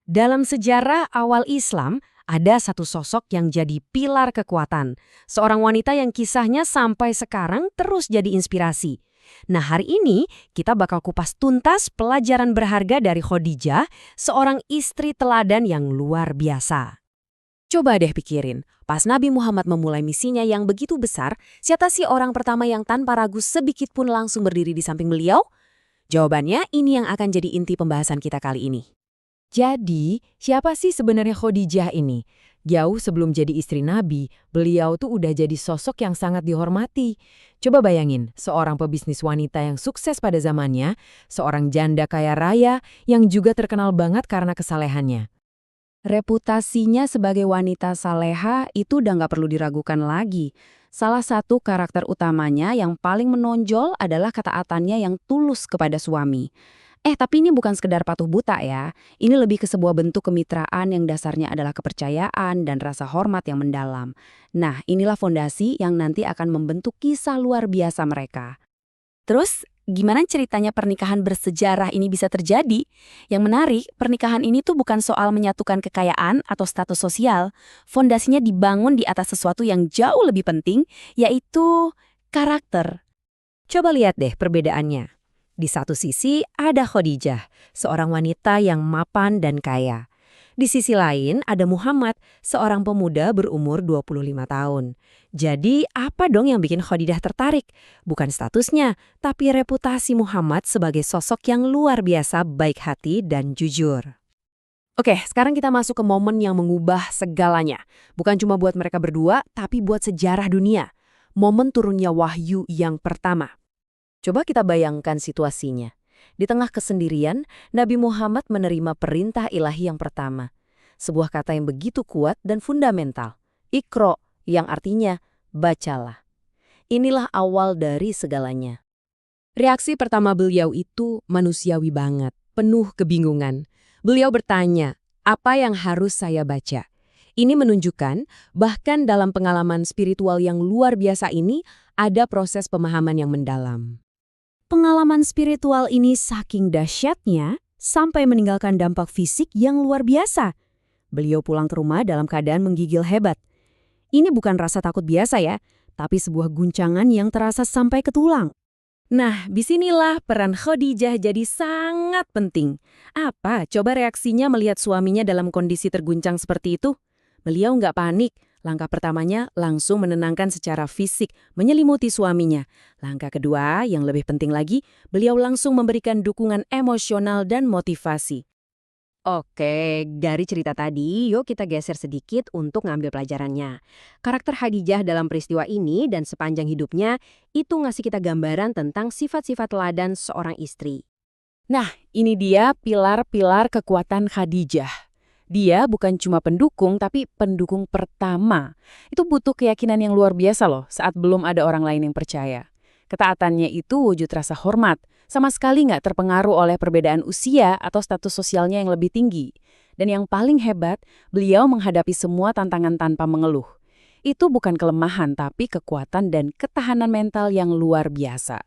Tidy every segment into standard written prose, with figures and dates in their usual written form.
Dalam sejarah awal Islam, ada satu sosok yang jadi pilar kekuatan. Seorang wanita yang kisahnya sampai sekarang terus jadi inspirasi. Nah, hari ini kita bakal kupas tuntas pelajaran berharga dari Khadijah, seorang istri teladan yang luar biasa. Coba deh pikirin, pas Nabi Muhammad memulai misinya yang begitu besar, siapa sih orang pertama yang tanpa ragu sedikit pun langsung berdiri di samping beliau? Jawabannya ini yang akan jadi inti pembahasan kita kali ini. Jadi, siapa sih sebenarnya Khadijah ini? Jauh sebelum jadi istri Nabi, beliau tuh udah jadi sosok yang sangat dihormati. Coba bayangin, seorang pebisnis wanita yang sukses pada zamannya, seorang janda kaya raya yang juga terkenal banget karena kesalehannya. Reputasinya sebagai wanita saleha itu udah nggak perlu diragukan lagi. Salah satu karakter utamanya yang paling menonjol adalah ketaatannya yang tulus kepada suami. Tapi ini bukan sekedar patuh buta ya. Ini lebih ke sebuah bentuk kemitraan yang dasarnya adalah kepercayaan dan rasa hormat yang mendalam. Nah, inilah fondasi yang nanti akan membentuk kisah luar biasa mereka. Terus, gimana ceritanya pernikahan bersejarah ini bisa terjadi? Yang menarik, pernikahan ini tuh bukan soal menyatukan kekayaan atau status sosial. Fondasinya dibangun di atas sesuatu yang jauh lebih penting, yaitu karakter. Coba lihat deh perbedaannya. Di satu sisi ada Khadijah, seorang wanita yang mapan dan kaya. Di sisi lain ada Muhammad, seorang pemuda berumur 25 tahun. Jadi apa dong yang bikin Khadijah tertarik? Bukan statusnya, tapi reputasi Muhammad sebagai sosok yang luar biasa baik hati dan jujur. Oke, sekarang kita masuk ke momen yang mengubah segalanya. Bukan cuma buat mereka berdua, tapi buat sejarah dunia. Momen turunnya wahyu yang pertama. Coba kita bayangkan situasinya. Di tengah kesendirian, Nabi Muhammad menerima perintah ilahi yang pertama. Sebuah kata yang begitu kuat dan fundamental. Iqra, yang artinya, bacalah. Inilah awal dari segalanya. Reaksi pertama beliau itu manusiawi banget, penuh kebingungan. Beliau bertanya, apa yang harus saya baca? Ini menunjukkan, bahkan dalam pengalaman spiritual yang luar biasa ini, ada proses pemahaman yang mendalam. Pengalaman spiritual ini saking dahsyatnya sampai meninggalkan dampak fisik yang luar biasa. Beliau pulang ke rumah dalam keadaan menggigil hebat. Ini bukan rasa takut biasa ya, tapi sebuah guncangan yang terasa sampai ke tulang. Nah, disinilah peran Khadijah jadi sangat penting. Apa coba reaksinya melihat suaminya dalam kondisi terguncang seperti itu? Beliau nggak panik. Langkah pertamanya langsung menenangkan secara fisik, menyelimuti suaminya. Langkah kedua, yang lebih penting lagi, beliau langsung memberikan dukungan emosional dan motivasi. Oke, dari cerita tadi, yuk kita geser sedikit untuk ngambil pelajarannya. Karakter Khadijah dalam peristiwa ini dan sepanjang hidupnya, itu ngasih kita gambaran tentang sifat-sifat teladan seorang istri. Nah, ini dia pilar-pilar kekuatan Khadijah. Dia bukan cuma pendukung, tapi pendukung pertama. Itu butuh keyakinan yang luar biasa loh saat belum ada orang lain yang percaya. Ketaatannya itu wujud rasa hormat, sama sekali nggak terpengaruh oleh perbedaan usia atau status sosialnya yang lebih tinggi. Dan yang paling hebat, beliau menghadapi semua tantangan tanpa mengeluh. Itu bukan kelemahan, tapi kekuatan dan ketahanan mental yang luar biasa.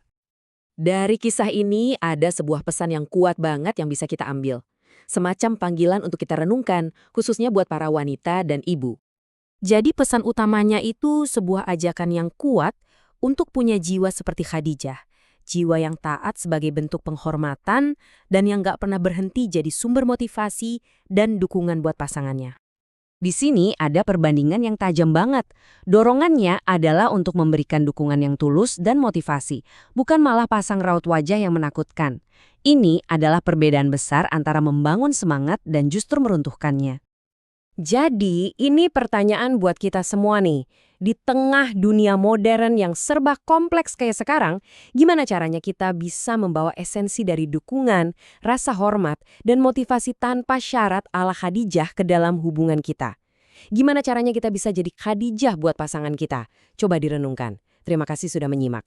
Dari kisah ini ada sebuah pesan yang kuat banget yang bisa kita ambil. Semacam panggilan untuk kita renungkan, khususnya buat para wanita dan ibu. Jadi pesan utamanya itu sebuah ajakan yang kuat untuk punya jiwa seperti Khadijah. Jiwa yang taat sebagai bentuk penghormatan dan yang gak pernah berhenti jadi sumber motivasi dan dukungan buat pasangannya. Di sini ada perbandingan yang tajam banget. Dorongannya adalah untuk memberikan dukungan yang tulus dan motivasi, bukan malah pasang raut wajah yang menakutkan. Ini adalah perbedaan besar antara membangun semangat dan justru meruntuhkannya. Jadi, ini pertanyaan buat kita semua nih. Di tengah dunia modern yang serba kompleks kayak sekarang, gimana caranya kita bisa membawa esensi dari dukungan, rasa hormat, dan motivasi tanpa syarat ala Khadijah ke dalam hubungan kita? Gimana caranya kita bisa jadi Khadijah buat pasangan kita? Coba direnungkan. Terima kasih sudah menyimak.